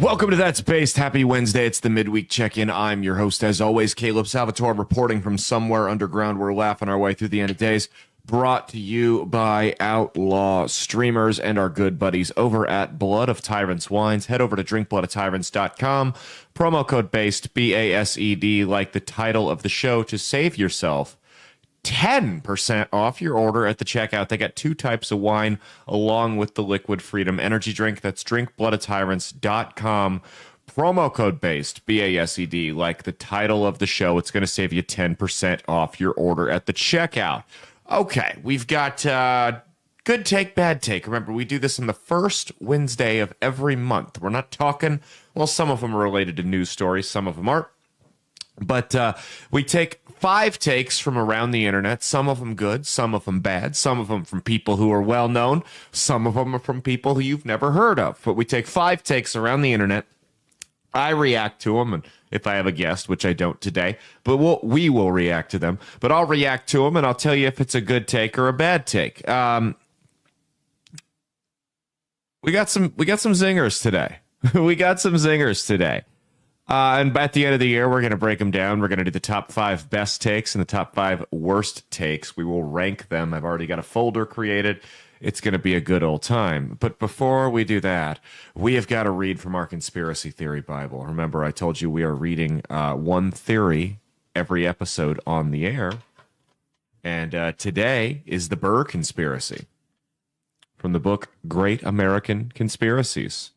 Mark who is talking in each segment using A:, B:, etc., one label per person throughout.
A: Welcome to That's Based. Happy Wednesday. It's the midweek check-in. I'm your host, as always, Caleb Salvatore, reporting from somewhere underground. We're laughing our way through the end of days. Brought to you by Outlaw Streamers and our good buddies over at Blood of Tyrants Wines. Head over to drinkbloodofTyrants.com. Promo code BASED, B-A-S-E-D, like the title of the show, to save yourself 10% off your order at the checkout. They got two types of wine along with the Liquid Freedom energy drink. That's drinkbloodofTyrants.com. Promo code BASED, B-A-S-E-D, like the title of the show. It's going to save you 10% off your order at the checkout. Okay, we've got good take, bad take. Remember, we do this on the first Wednesday of every month. We're not talking, well, some of them are related to news stories, some of them aren't. But we take 5 takes from around the internet, some of them good, some of them bad, some of them from people who are well known, some of them are from people who you've never heard of. But we take 5 takes around the internet. I react to them, and if I have a guest, which I don't today, but we will react to them. But I'll react to them, and I'll tell you if it's a good take or a bad take. We got some zingers today. We got some zingers today. And at the end of the year, we're going to break them down. We're going to do the top 5 best takes and the top 5 worst takes. We will rank them. I've already got a folder created. It's going to be a good old time. But before we do that, we have got to read from our Conspiracy Theory Bible. Remember, I told you we are reading one theory every episode on the air. And today is the Burr Conspiracy from the book Great American Conspiracies.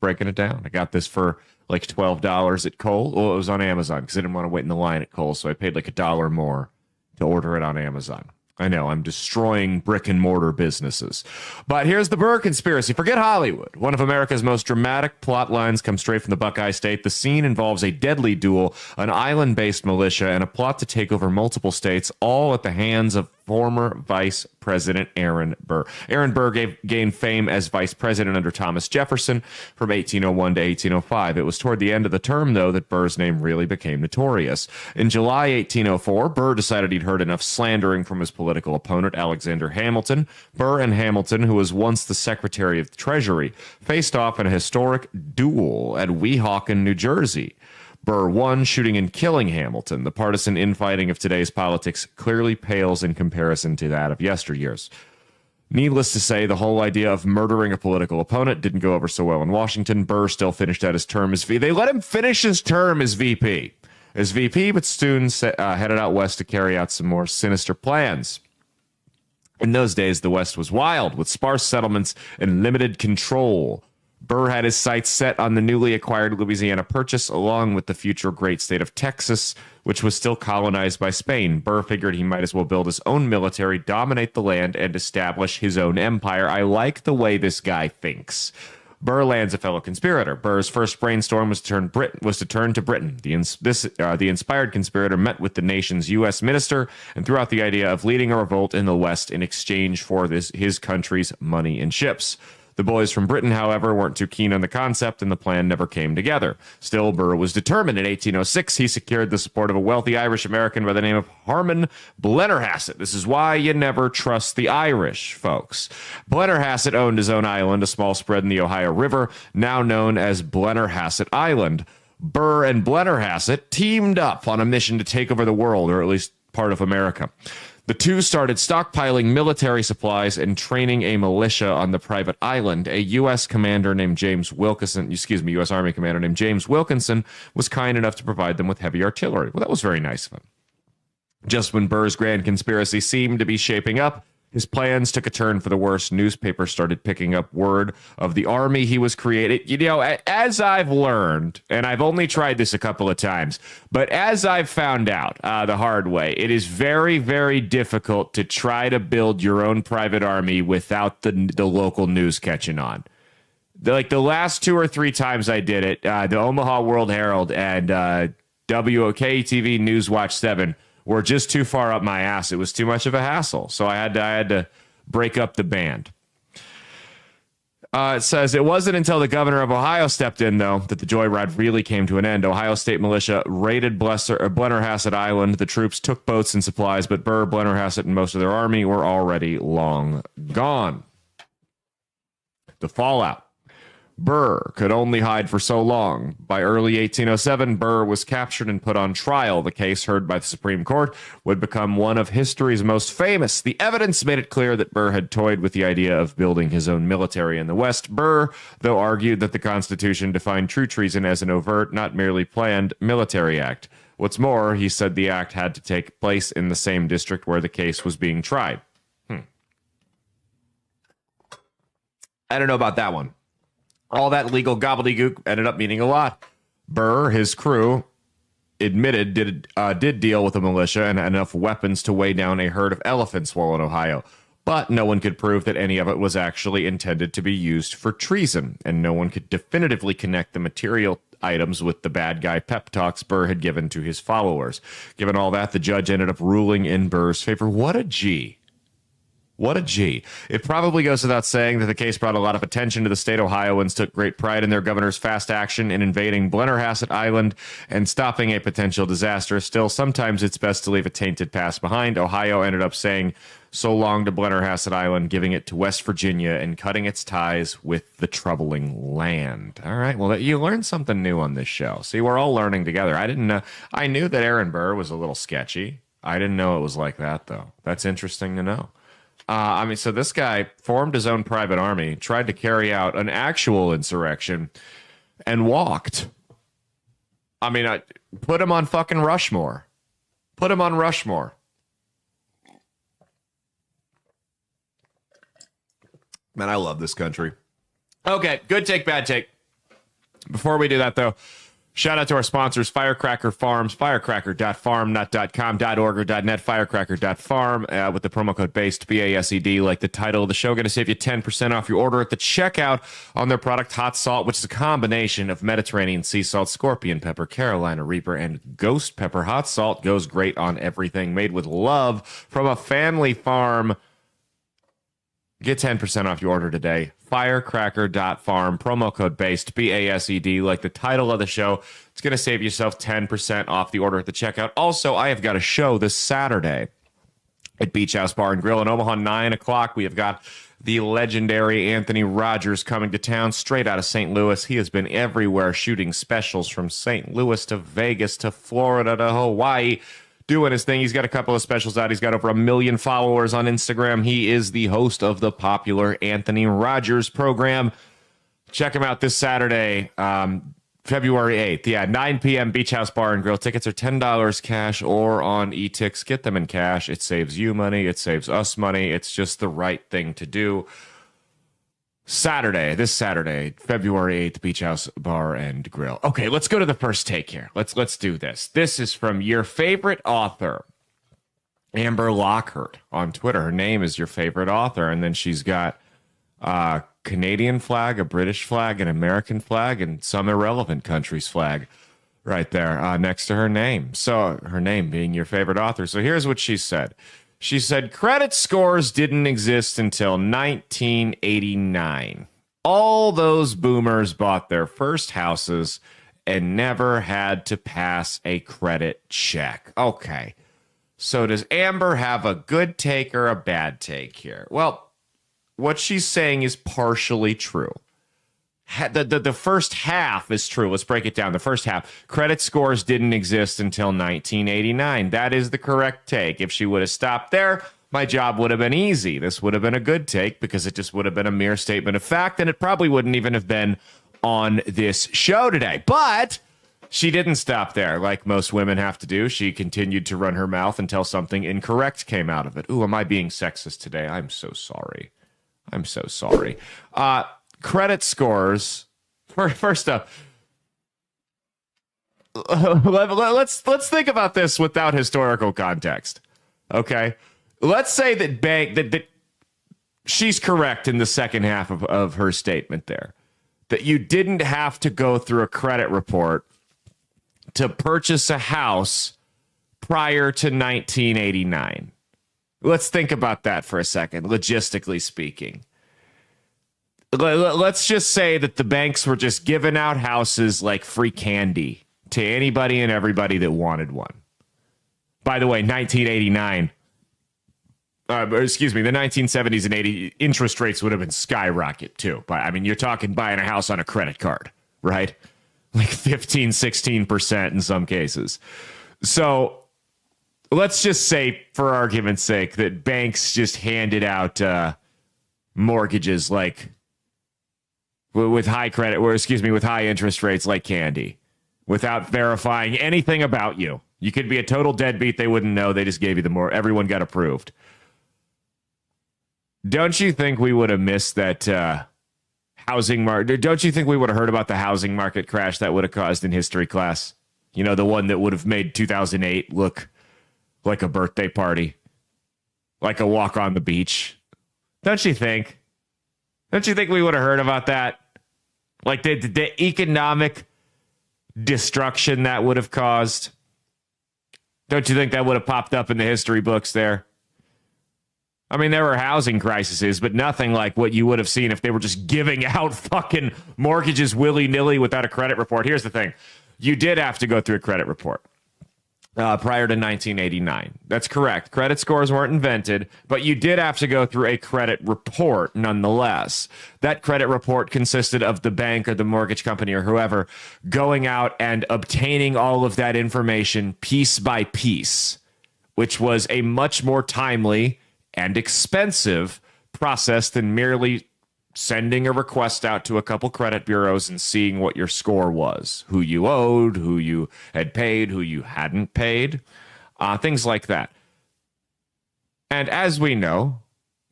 A: Breaking it down. I got this for like $12 at Kohl's. Well, it was on Amazon because I didn't want to wait in the line at Kohl's, so I paid like $1 more to order it on Amazon. I know, I'm destroying brick and mortar businesses. But here's the Burr Conspiracy. Forget Hollywood. One of America's most dramatic plot lines comes straight from the Buckeye State. The scene involves a deadly duel, an island-based militia, and a plot to take over multiple states, all at the hands of former Vice President Aaron Burr. Aaron Burr gained fame as vice president under Thomas Jefferson from 1801 to 1805. It was toward the end of the term, though, that Burr's name really became notorious. In July 1804, Burr decided he'd heard enough slandering from his political opponent, Alexander Hamilton. Burr and Hamilton, who was once the Secretary of the Treasury, faced off in a historic duel at Weehawken, New Jersey. Burr won, shooting and killing Hamilton. The partisan infighting of today's politics clearly pales in comparison to that of yesteryear's. Needless to say, the whole idea of murdering a political opponent didn't go over so well in Washington. Burr still finished out his term as VP. They let him finish his term as VP. But soon headed out west to carry out some more sinister plans. In those days, the West was wild, with sparse settlements and limited control. Burr had his sights set on the newly acquired Louisiana Purchase, along with the future great state of Texas, which was still colonized by Spain. Burr figured he might as well build his own military, dominate the land, and establish his own empire. I like the way this guy thinks. Burr lands a fellow conspirator. Burr's first brainstorm was to turn to Britain. The inspired conspirator met with the nation's U.S. minister and threw out the idea of leading a revolt in the West in exchange for his country's money and ships. The boys from Britain, however, weren't too keen on the concept, and the plan never came together. Still, Burr was determined. In 1806, he secured the support of a wealthy Irish-American by the name of Harmon Blennerhassett. This is why you never trust the Irish, folks. Blennerhassett owned his own island, a small spread in the Ohio River, now known as Blennerhassett Island. Burr and Blennerhassett teamed up on a mission to take over the world, or at least part of America. The two started stockpiling military supplies and training a militia on the private island. A U.S. commander named U.S. Army commander named James Wilkinson was kind enough to provide them with heavy artillery. Well, that was very nice of him. Just when Burr's grand conspiracy seemed to be shaping up, his plans took a turn for the worse. Newspapers started picking up word of the army he was creating. You know, as I've learned, and I've only tried this a couple of times, but as I've found out the hard way, it is very, very difficult to try to build your own private army without the local news catching on. Like the last 2 or 3 times I did it, the Omaha World Herald and WOK-TV Newswatch 7 were just too far up my ass. It was too much of a hassle. So I had to break up the band. It says, it wasn't until the governor of Ohio stepped in, though, that the joyride really came to an end. Ohio State militia raided Blennerhassett Island. The troops took boats and supplies, but Burr, Blennerhassett, and most of their army were already long gone. The fallout. Burr could only hide for so long. By early 1807, Burr was captured and put on trial. The case, heard by the Supreme Court, would become one of history's most famous. The evidence made it clear that Burr had toyed with the idea of building his own military in the West. Burr, though, argued that the Constitution defined true treason as an overt, not merely planned, military act. What's more, he said the act had to take place in the same district where the case was being tried. I don't know about that one. All that legal gobbledygook ended up meaning a lot. Burr, his crew, admitted did deal with a militia and had enough weapons to weigh down a herd of elephants while in Ohio. But no one could prove that any of it was actually intended to be used for treason, and no one could definitively connect the material items with the bad guy pep talks Burr had given to his followers. Given all that, the judge ended up ruling in Burr's favor. What a G. What a G. It probably goes without saying that the case brought a lot of attention to the state. Ohioans took great pride in their governor's fast action in invading Blennerhassett Island and stopping a potential disaster. Still, sometimes it's best to leave a tainted past behind. Ohio ended up saying so long to Blennerhassett Island, giving it to West Virginia and cutting its ties with the troubling land. All right, well, you learned something new on this show. See, we're all learning together. I didn't know. I knew that Aaron Burr was a little sketchy. I didn't know it was like that, though. That's interesting to know. So this guy formed his own private army, tried to carry out an actual insurrection, and walked. Put him on fucking Rushmore. Put him on Rushmore. Man, I love this country. Okay, good take, bad take. Before we do that, though, shout out to our sponsors, Firecracker Farms, firecracker.farm, not .com, .org, or .net, firecracker.farm, with the promo code BASED, BASED, like the title of the show, going to save you 10% off your order at the checkout on their product, Hot Salt, which is a combination of Mediterranean sea salt, scorpion pepper, Carolina Reaper, and ghost pepper. Hot Salt goes great on everything, made with love from a family farm. Get 10% off your order today. Firecracker.farm, promo code BASED, BASED, like the title of the show. It's going to save yourself 10% off the order at the checkout. Also, I have got a show this Saturday at Beach House Bar and Grill in Omaha, 9 o'clock. We have got the legendary Anthony Rogers coming to town straight out of St. Louis. He has been everywhere shooting specials from St. Louis to Vegas to Florida to Hawaii, doing his thing. He's got a couple of specials out. He's got over 1 million followers on Instagram. He is the host of the popular Anthony Rogers program. Check him out this Saturday, February 8th. Yeah, 9 p.m. Beach House Bar and Grill. Tickets are $10 cash or on eTix. Get them in cash. It saves you money. It saves us money. It's just the right thing to do. This Saturday, February 8th, Beach House Bar and Grill. Okay, let's go to the first take here. Let's do this. This is from your favorite author, Amber Lockhart, on Twitter. Her name is your favorite author, and then she's got a Canadian flag, a British flag, an American flag, and some irrelevant country's flag right there next to her name. So her name being your favorite author. So here's what she said. She said, credit scores didn't exist until 1989. All those boomers bought their first houses and never had to pass a credit check. Okay, so does Amber have a good take or a bad take here? Well, what she's saying is partially true. The first half is true. Let's break it down. The first half, credit scores didn't exist until 1989. That is the correct take. If she would have stopped there, my job would have been easy. This would have been a good take because it just would have been a mere statement of fact, and it probably wouldn't even have been on this show today. But she didn't stop there, like most women have to do. She continued to run her mouth until something incorrect came out of it. Ooh, am I being sexist today? I'm so sorry. I'm so sorry. Credit scores. First up, let's think about this without historical context. Okay, let's say that she's correct in the second half of her statement there, that you didn't have to go through a credit report to purchase a house prior to 1989. Let's think about that for a second, logistically speaking. Let's just say that the banks were just giving out houses like free candy to anybody and everybody that wanted one. By the way, 1989, excuse me, the 1970s and 80s, interest rates would have been skyrocket too. But I mean, you're talking buying a house on a credit card, right? Like 15, 16% in some cases. So let's just say, for argument's sake, that banks just handed out mortgages like with high credit, or excuse me, with high interest rates like candy, without verifying anything about you. You could be a total deadbeat. They wouldn't know. They just gave you the more. Everyone got approved. Don't you think we would have missed that housing market? Don't you think we would have heard about the housing market crash that would have caused in history class? You know, the one that would have made 2008 look like a birthday party, like a walk on the beach. Don't you think? Don't you think we would have heard about that? Like the economic destruction that would have caused? Don't you think that would have popped up in the history books there? I mean, there were housing crises, but nothing like what you would have seen if they were just giving out fucking mortgages willy-nilly without a credit report. Here's the thing. You did have to go through a credit report prior to 1989. That's correct. Credit scores weren't invented, but you did have to go through a credit report nonetheless. That credit report consisted of the bank or the mortgage company or whoever going out and obtaining all of that information piece by piece, which was a much more timely and expensive process than merely sending a request out to a couple credit bureaus and seeing what your score was, who you owed, who you had paid, who you hadn't paid, things like that. And as we know,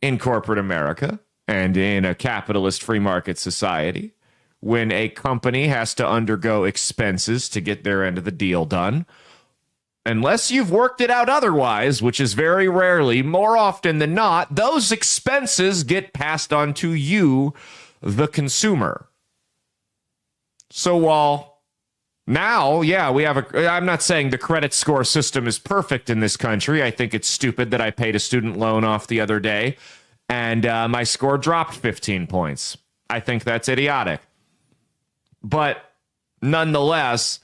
A: in corporate America and in a capitalist free market society, when a company has to undergo expenses to get their end of the deal done, unless you've worked it out otherwise, which is very rarely, more often than not, those expenses get passed on to you, the consumer. So while now, yeah, we have I'm not saying the credit score system is perfect in this country. I think it's stupid that I paid a student loan off the other day and my score dropped 15 points. I think that's idiotic. But nonetheless,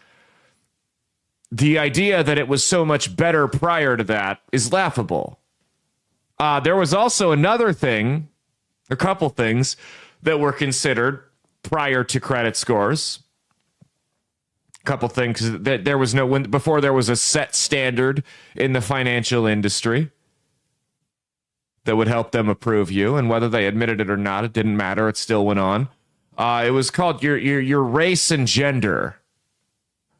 A: the idea that it was so much better prior to that is laughable. There was also another thing, a couple things that were considered prior to credit scores. A couple things that there was before there was a set standard in the financial industry that would help them approve you, and whether they admitted it or not, it didn't matter. It still went on. It was called your race and gender.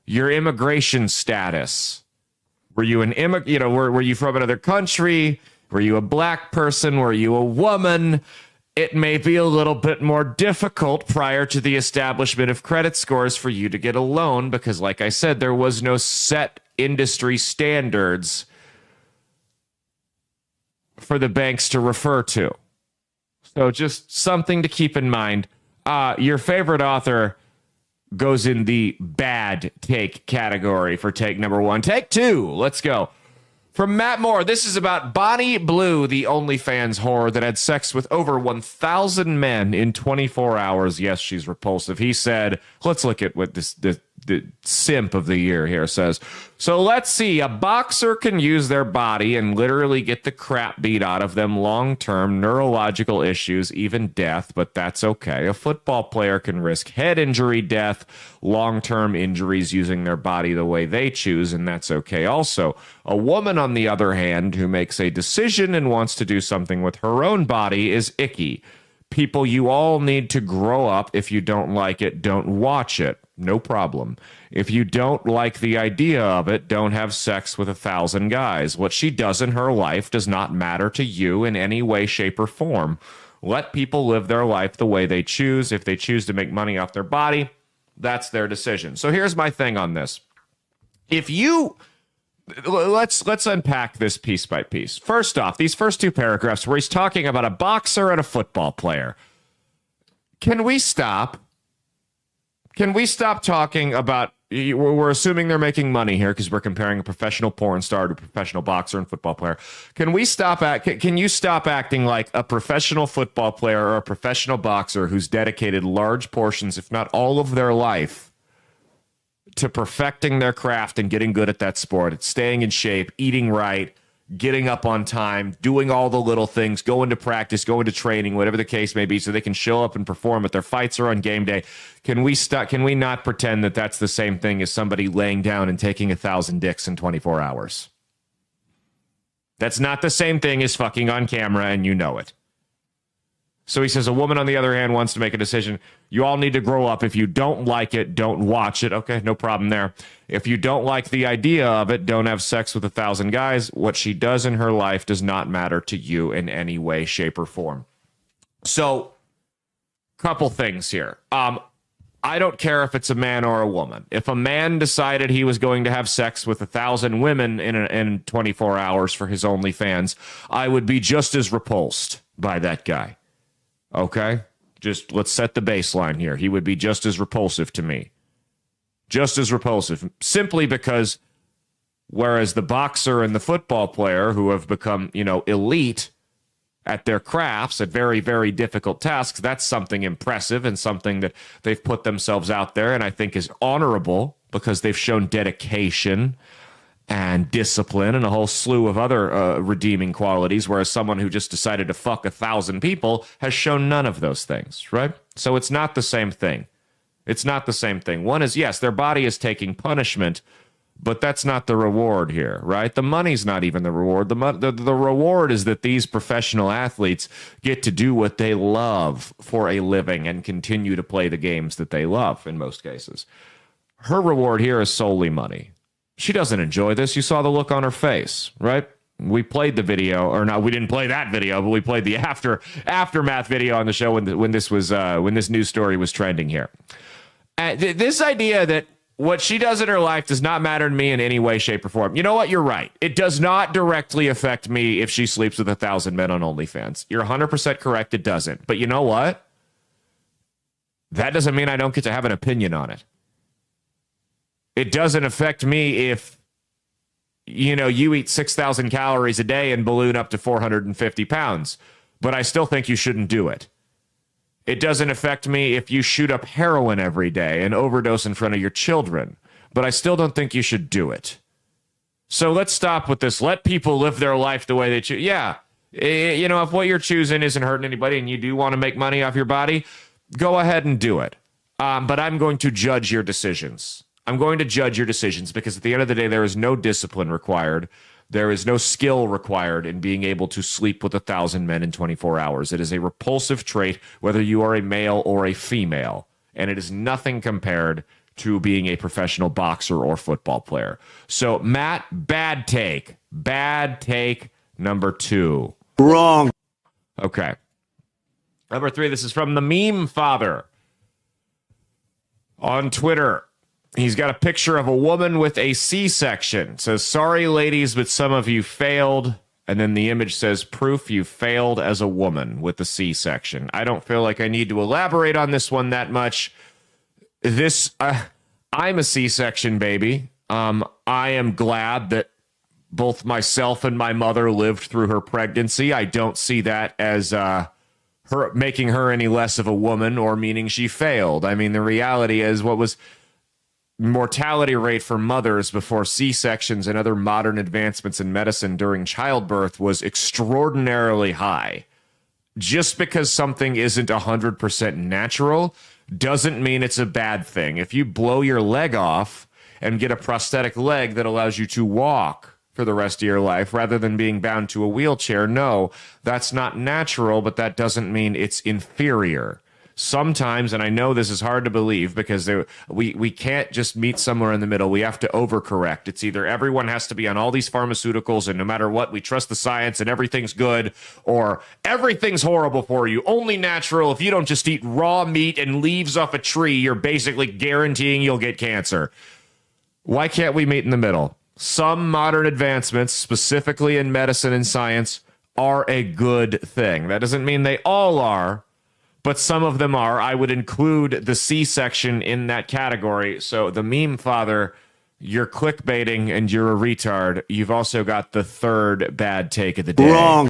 A: Your immigration status. Were you an were you from another country? Were you a black person? Were you a woman? It may be a little bit more difficult prior to the establishment of credit scores for you to get a loan because, like I said, there was no set industry standards for the banks to refer to. So just something to keep in mind. Your favorite author goes in the bad take category for take number one. Take two. Let's go. From Matt Moore, this is about Bonnie Blue, the OnlyFans whore that had sex with over 1,000 men in 24 hours. Yes, she's repulsive. He said, let's look at what the simp of the year here says. So let's see. A boxer can use their body and literally get the crap beat out of them, long-term neurological issues, even death, but that's okay. A football player can risk head injury, death, long-term injuries using their body the way they choose, and that's okay also. A woman, on the other hand, who makes a decision and wants to do something with her own body is icky. People, you all need to grow up. If you don't like it, don't watch it. No problem. If you don't like the idea of it, don't have sex with 1,000 guys. What she does in her life does not matter to you in any way, shape, or form. Let people live their life the way they choose. If they choose to make money off their body, that's their decision. So here's my thing on this. Let's unpack this piece by piece. First off, these first two paragraphs where he's talking about a boxer and a football player. Can we stop? Can we stop talking about, we're assuming they're making money here because we're comparing a professional porn star to a professional boxer and football player. Can you stop acting like a professional football player or a professional boxer who's dedicated large portions, if not all of their life, to perfecting their craft and getting good at that sport, at staying in shape, eating right, getting up on time, doing all the little things, going to practice, going to training, whatever the case may be, so they can show up and perform at their fights or on game day. Can we not pretend that that's the same thing as somebody laying down and taking 1,000 dicks in 24 hours? That's not the same thing as fucking on camera, and you know it. So he says, a woman, on the other hand, wants to make a decision. You all need to grow up. If you don't like it, don't watch it. Okay, no problem there. If you don't like the idea of it, don't have sex with 1,000 guys. What she does in her life does not matter to you in any way, shape, or form. So, couple things here. I don't care if it's a man or a woman. If a man decided he was going to have sex with 1,000 women in 24 hours for his OnlyFans, I would be just as repulsed by that guy. Okay? Just let's set the baseline here. He would be just as repulsive to me. Just as repulsive. Simply because whereas the boxer and the football player who have become, elite at their crafts, at very, very difficult tasks, that's something impressive and something that they've put themselves out there and I think is honorable because they've shown dedication and discipline and a whole slew of other redeeming qualities, whereas someone who just decided to fuck 1,000 people has shown none of those things, right? So it's not the same thing. It's not the same thing. One is, yes, their body is taking punishment, but that's not the reward here, right? The money's not even the reward. The reward is that these professional athletes get to do what they love for a living and continue to play the games that they love in most cases. Her reward here is solely money. She doesn't enjoy this. You saw the look on her face, right? We played the video, or not. We didn't play that video, but we played the aftermath video on the show when this news story was trending here. This idea that what she does in her life does not matter to me in any way, shape, or form. You know what? You're right. It does not directly affect me if she sleeps with 1,000 men on OnlyFans. You're 100% correct. It doesn't. But you know what? That doesn't mean I don't get to have an opinion on it. It doesn't affect me if, you eat 6,000 calories a day and balloon up to 450 pounds, but I still think you shouldn't do it. It doesn't affect me if you shoot up heroin every day and overdose in front of your children, but I still don't think you should do it. So let's stop with this. Let people live their life the way they choose. Yeah, if what you're choosing isn't hurting anybody and you do want to make money off your body, go ahead and do it. But I'm going to judge your decisions. I'm going to judge your decisions because at the end of the day, there is no discipline required. There is no skill required in being able to sleep with 1,000 men in 24 hours. It is a repulsive trait, whether you are a male or a female, and it is nothing compared to being a professional boxer or football player. So, Matt, bad take. Bad take number 2.
B: Wrong.
A: Okay. Number 3, this is from the Meme Father on Twitter. He's got a picture of a woman with a C-section. It says, sorry, ladies, but some of you failed. And then the image says, proof you failed as a woman with the C-section. I don't feel like I need to elaborate on this one that much. I'm a C-section baby. I am glad that both myself and my mother lived through her pregnancy. I don't see that as her making her any less of a woman or meaning she failed. I mean, the reality is what was mortality rate for mothers before C-sections and other modern advancements in medicine during childbirth was extraordinarily high. Just because something isn't 100% natural doesn't mean it's a bad thing. If you blow your leg off and get a prosthetic leg that allows you to walk for the rest of your life rather than being bound to a wheelchair, no, that's not natural, but that doesn't mean it's inferior. Sometimes, and I know this is hard to believe because we can't just meet somewhere in the middle. We have to overcorrect. It's either everyone has to be on all these pharmaceuticals and no matter what, we trust the science and everything's good, or everything's horrible for you. Only natural. If you don't just eat raw meat and leaves off a tree, you're basically guaranteeing you'll get cancer. Why can't we meet in the middle? Some modern advancements, specifically in medicine and science, are a good thing. That doesn't mean they all are, but some of them are. I would include the C-section in that category. So the Meme Father, you're clickbaiting and you're a retard. You've also got the third bad take of the day.
B: Wrong.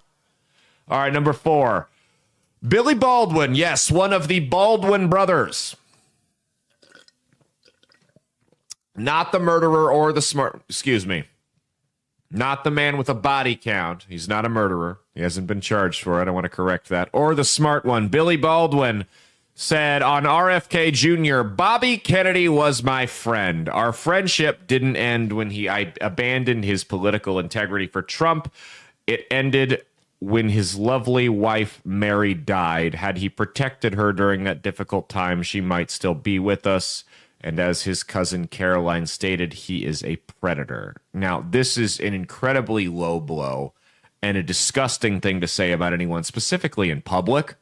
A: All right, number 4. Billy Baldwin. Yes, one of the Baldwin brothers. Not the murderer or the smart... Excuse me. Not the man with a body count. He's not a murderer. He hasn't been charged for it. I want to correct that. Or the smart one. Billy Baldwin said on RFK Jr., Bobby Kennedy was my friend. Our friendship didn't end when he abandoned his political integrity for Trump. It ended when his lovely wife, Mary, died. Had he protected her during that difficult time, she might still be with us. And as his cousin Caroline stated, he is a predator. Now, this is an incredibly low blow and a disgusting thing to say about anyone, specifically in public,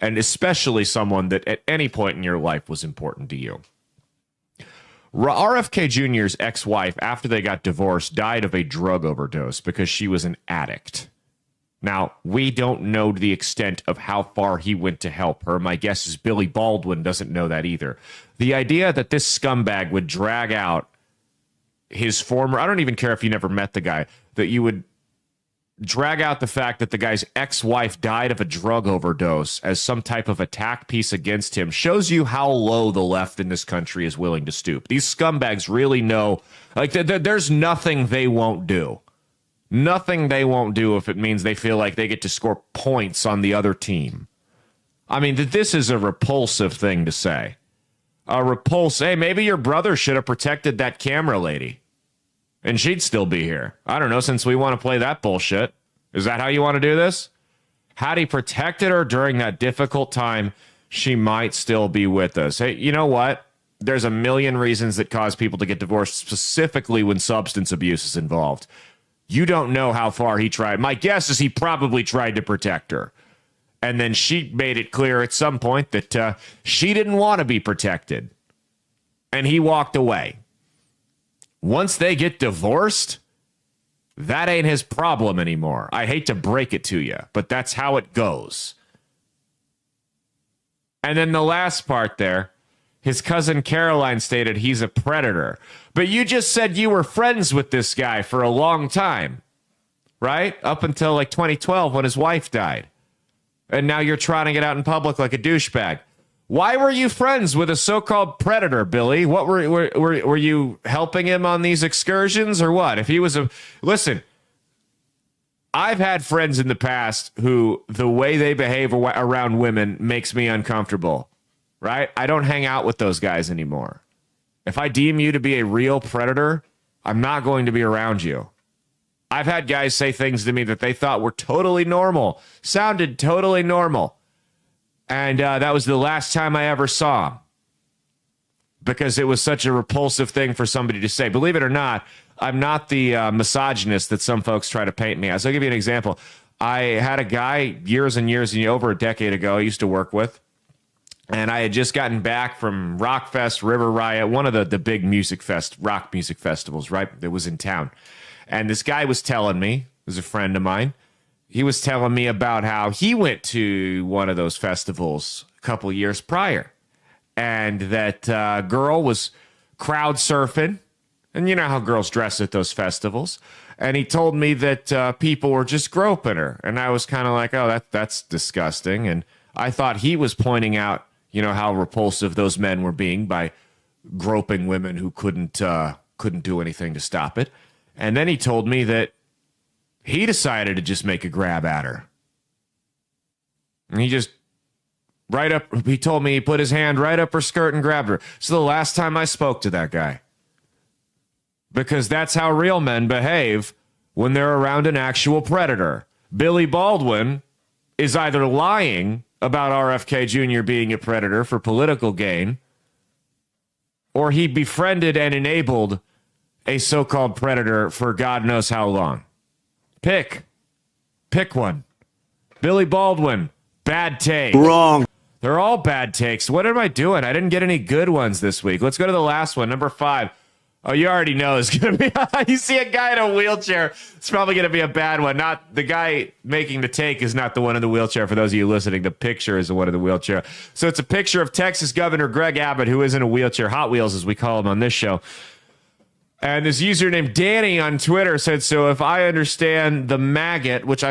A: and especially someone that at any point in your life was important to you. RFK Jr.'s ex-wife, after they got divorced, died of a drug overdose because she was an addict. Now, we don't know the extent of how far he went to help her. My guess is Billy Baldwin doesn't know that either. The idea that this scumbag would drag out his former, I don't even care if you never met the guy, that you would drag out the fact that the guy's ex-wife died of a drug overdose as some type of attack piece against him shows you how low the left in this country is willing to stoop. These scumbags really know, like, there's nothing they won't do. Nothing they won't do if it means they feel like they get to score points on the other team. I mean, this is a repulsive thing to say. Hey, maybe your brother should have protected that camera lady. And she'd still be here. I don't know, since we want to play that bullshit. Is that how you want to do this? Had he protected her during that difficult time, she might still be with us. Hey, you know what? There's a million reasons that cause people to get divorced, specifically when substance abuse is involved. You don't know how far he tried. My guess is he probably tried to protect her. And then she made it clear at some point that she didn't want to be protected. And he walked away. Once they get divorced, that ain't his problem anymore. I hate to break it to you, but that's how it goes. And then the last part there, his cousin Caroline stated he's a predator. But you just said you were friends with this guy for a long time, right? Up until like 2012 when his wife died. And now you're trying to get out in public like a douchebag. Why were you friends with a so-called predator, Billy? What were you helping him on these excursions or what? If he was listen, I've had friends in the past who the way they behave around women makes me uncomfortable, right? I don't hang out with those guys anymore. If I deem you to be a real predator, I'm not going to be around you. I've had guys say things to me that they thought were totally normal, sounded totally normal. And that was the last time I ever saw him because it was such a repulsive thing for somebody to say. Believe it or not, I'm not the misogynist that some folks try to paint me as. I'll give you an example. I had a guy years and years, over a decade ago I used to work with, and I had just gotten back from Rockfest, River Riot, one of the big rock music festivals, right, that was in town. And this guy was telling me, he was a friend of mine, he was telling me about how he went to one of those festivals a couple years prior. And that girl was crowd surfing. And you know how girls dress at those festivals. And he told me that people were just groping her. And I was kind of like, oh, that's disgusting. And I thought he was pointing out, how repulsive those men were being by groping women who couldn't do anything to stop it. And then he told me that he decided to just make a grab at her. And he told me he put his hand right up her skirt and grabbed her. So the last time I spoke to that guy. Because that's how real men behave when they're around an actual predator. Billy Baldwin is either lying about RFK Jr. being a predator for political gain, or he befriended and enabled a so-called predator for God knows how long. Pick one. Billy Baldwin, bad take.
B: Wrong.
A: They're all bad takes. What am I doing? I didn't get any good ones this week. Let's go to the last one, number 5. Oh, you already know it's going to be... You see a guy in a wheelchair, it's probably going to be a bad one. Not the guy making the take is not the one in the wheelchair. For those of you listening, the picture is the one in the wheelchair. So it's a picture of Texas Governor Greg Abbott, who is in a wheelchair, Hot Wheels as we call him on this show. And this user named Danny on Twitter said, so if I understand the maggot, which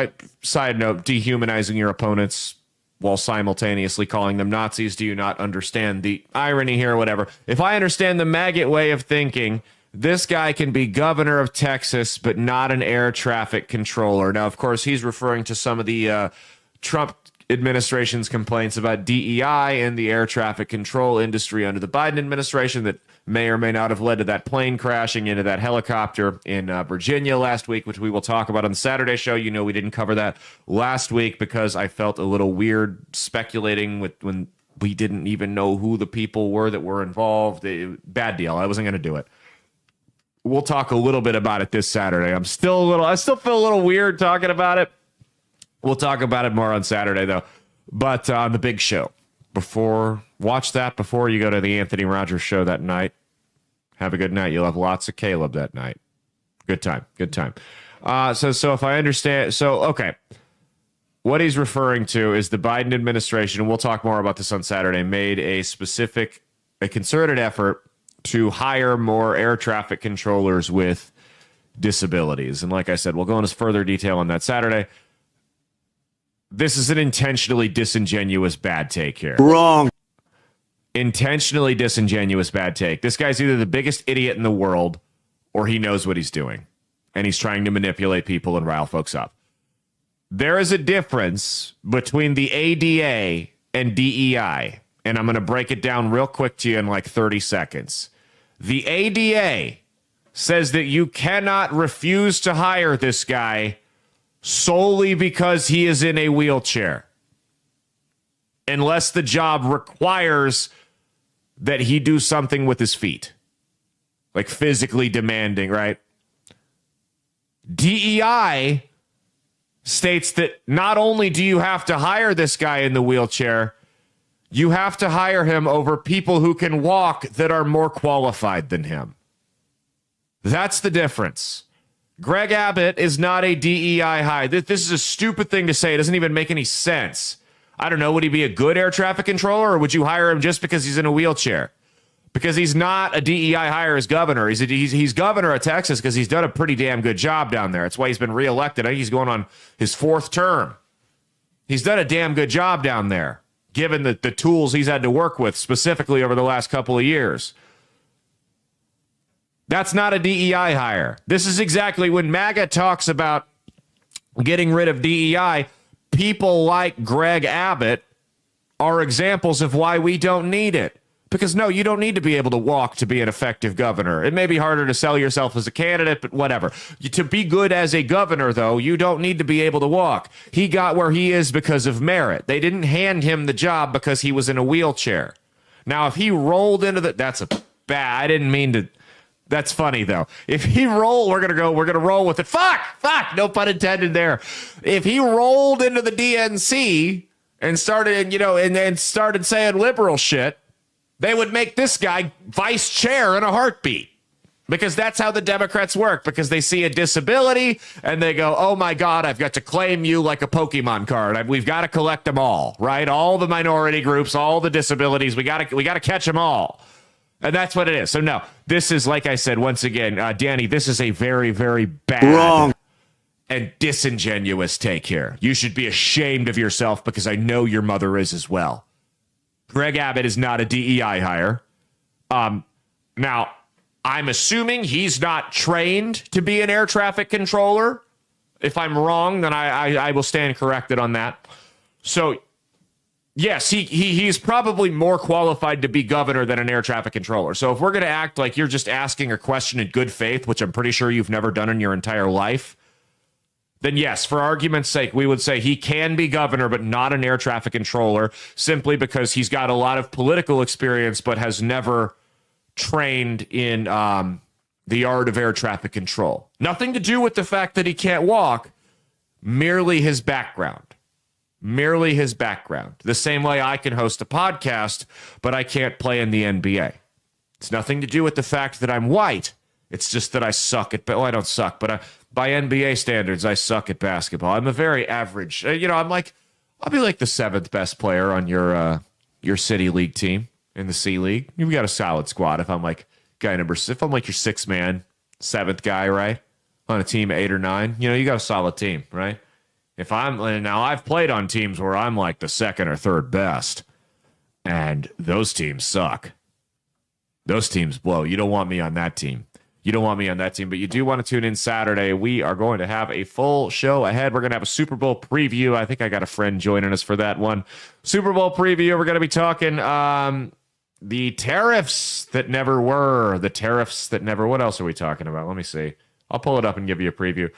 A: side note, dehumanizing your opponents while simultaneously calling them Nazis, do you not understand the irony here or whatever? If I understand the maggot way of thinking, this guy can be governor of Texas, but not an air traffic controller. Now, of course, he's referring to some of the Trump administration's complaints about DEI and the air traffic control industry under the Biden administration that may or may not have led to that plane crashing into that helicopter in Virginia last week, which we will talk about on the Saturday show. You know, we didn't cover that last week because I felt a little weird speculating when we didn't even know who the people were that were involved. Bad deal. I wasn't going to do it. We'll talk a little bit about it this Saturday. I still feel a little weird talking about it. We'll talk about it more on Saturday, though. But on the big show, watch that before you go to the Anthony Rogers show that night. Have a good night. You'll have lots of Caleb that night. Good time. So if I understand, okay. What he's referring to is the Biden administration, and we'll talk more about this on Saturday, made a concerted effort to hire more air traffic controllers with disabilities. And like I said, we'll go into further detail on that Saturday. This is an intentionally disingenuous bad take here.
B: Wrong.
A: Intentionally disingenuous bad take. This guy's either the biggest idiot in the world or he knows what he's doing. And he's trying to manipulate people and rile folks up. There is a difference between the ADA and DEI. And I'm going to break it down real quick to you in like 30 seconds. The ADA says that you cannot refuse to hire this guy solely because he is in a wheelchair, unless the job requires that he do something with his feet, like physically demanding, right? DEI states that not only do you have to hire this guy in the wheelchair, you have to hire him over people who can walk that are more qualified than him. That's the difference. Greg Abbott is not a DEI hire. This is a stupid thing to say. It doesn't even make any sense. I don't know. Would he be a good air traffic controller, or would you hire him just because he's in a wheelchair? Because he's not a DEI hire as governor. He's governor of Texas because he's done a pretty damn good job down there. That's why he's been reelected. I think he's going on his 4th term. He's done a damn good job down there, given the tools he's had to work with specifically over the last couple of years. That's not a DEI hire. This is exactly when MAGA talks about getting rid of DEI. People like Greg Abbott are examples of why we don't need it. Because, no, you don't need to be able to walk to be an effective governor. It may be harder to sell yourself as a candidate, but whatever. To be good as a governor, though, you don't need to be able to walk. He got where he is because of merit. They didn't hand him the job because he was in a wheelchair. Now, if he rolled into that's a bad, I didn't mean to. That's funny, though. If he rolled, we're going to roll with it. Fuck, no pun intended there. If he rolled into the DNC and started, and started saying liberal shit, they would make this guy vice chair in a heartbeat. Because that's how the Democrats work. Because they see a disability and they go, oh my God, I've got to claim you like a Pokemon card. We've got to collect them all, right? All the minority groups, all the disabilities. We got to catch them all. And that's what it is. So no, this is, like I said, once again, Danny, this is a very, very bad
B: Wrong.
A: And disingenuous take here. You should be ashamed of yourself because I know your mother is as well. Greg Abbott is not a DEI hire. Now, I'm assuming he's not trained to be an air traffic controller. If I'm wrong, then I will stand corrected on that. So, yes, he's probably more qualified to be governor than an air traffic controller. So if we're going to act like you're just asking a question in good faith, which I'm pretty sure you've never done in your entire life, then yes, for argument's sake, we would say he can be governor, but not an air traffic controller, simply because he's got a lot of political experience, but has never trained in the art of air traffic control. Nothing to do with the fact that he can't walk, merely his background. Merely his background. The same way I can host a podcast, but I can't play in the NBA. It's nothing to do with the fact that I'm white. It's just that I suck at, well, I don't suck, but by NBA standards, I suck at basketball. I'm a very average, I'll be like the 7th best player on your city league team in the C League. You've got a solid squad. If I'm like your 6th man, 7th guy, right? On a team 8 or 9, you got a solid team, right? Now I've played on teams where I'm like the 2nd or 3rd best, and those teams suck. Those teams blow. You don't want me on that team. You don't want me on that team, but you do want to tune in Saturday. We are going to have a full show ahead. We're going to have a Super Bowl preview. I think I got a friend joining us for that one. Super Bowl preview. We're going to be talking the tariffs that never were. The tariffs that never. What else are we talking about? Let me see. I'll pull it up and give you a preview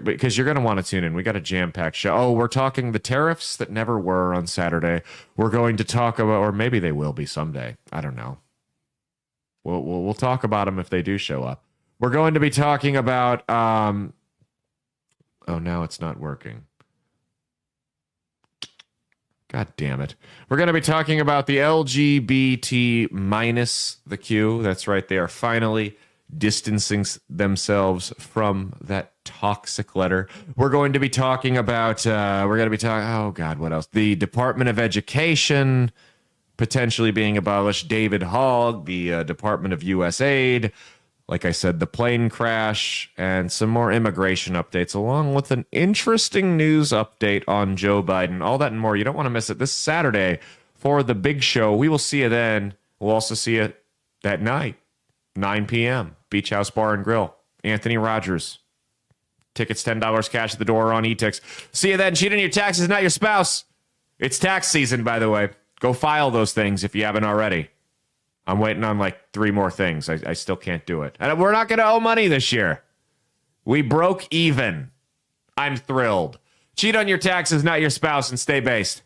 A: because you're going to want to tune in. We got a jam-packed show. Oh, we're talking the tariffs that never were on Saturday. We're going to talk about, or maybe they will be someday. I don't know. We'll talk about them if they do show up. We're going to be talking about, oh, now it's not working. God damn it. We're going to be talking about the LGBT minus the Q. That's right. They are finally distancing themselves from that toxic letter. We're going to be talking about, oh God, what else? The Department of Education potentially being abolished. David Hogg, the Department of U.S. Aid. Like I said, the plane crash and some more immigration updates, along with an interesting news update on Joe Biden. All that and more. You don't want to miss it this Saturday for the big show. We will see you then. We'll also see you that night, 9 p.m., Beach House Bar and Grill. Anthony Rogers. Tickets $10 cash at the door on e-tix. See you then. Cheat on your taxes, not your spouse. It's tax season, by the way. Go file those things if you haven't already. I'm waiting on like 3 more things. I still can't do it. And we're not going to owe money this year. We broke even. I'm thrilled. Cheat on your taxes, not your spouse, and stay based.